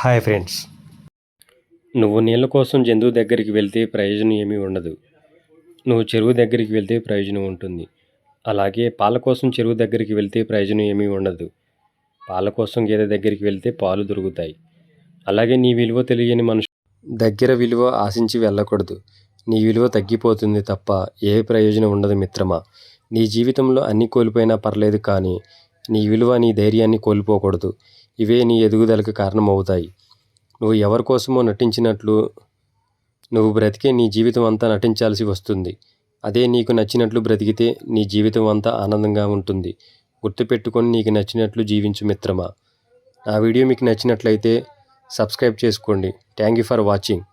Hi friends. నువ్వు నీళ్ళ కోసం జంతువు దగ్గరికి వెళ్తే ప్రయోజనం ఏమీ ఉండదు. నువ్వు చెరువు దగ్గరికి వెళ్తే ప్రయోజనం ఉంటుంది. అలాగే పాల కోసం చెరువు దగ్గరికి వెళ్తే ప్రయోజనం ఏమీ ఉండదు. పాల కోసం గేదె దగ్గరికి వెళ్తే పాలు దొరుకుతాయి. అలాగే నీ విలువ తెలియని మనుషు దగ్గర విలువ ఆశించి వెళ్ళకూడదు. నీ విలువ తగ్గిపోతుంది తప్ప ఏ ప్రయోజనం ఉండదు మిత్రమా. నీ జీవితంలో అన్నీ కోల్పోయినా పర్లేదు, కానీ నీ విలువ, నీ ధైర్యాన్ని కోల్పోకూడదు. ఇవే నీ ఎదుగుదలకు కారణమవుతాయి. నువ్వు ఎవరి కోసమో నటించినట్లు నువ్వు బ్రతికే నీ జీవితం అంతా నటించాల్సి వస్తుంది. అదే నీకు నచ్చినట్లు బ్రతికితే నీ జీవితం అంతా ఆనందంగా ఉంటుంది. గుర్తుపెట్టుకొని నీకు నచ్చినట్లు జీవించు మిత్రమా. నా వీడియో మీకు నచ్చినట్లయితే సబ్స్క్రైబ్ చేసుకోండి. Thank you for watching.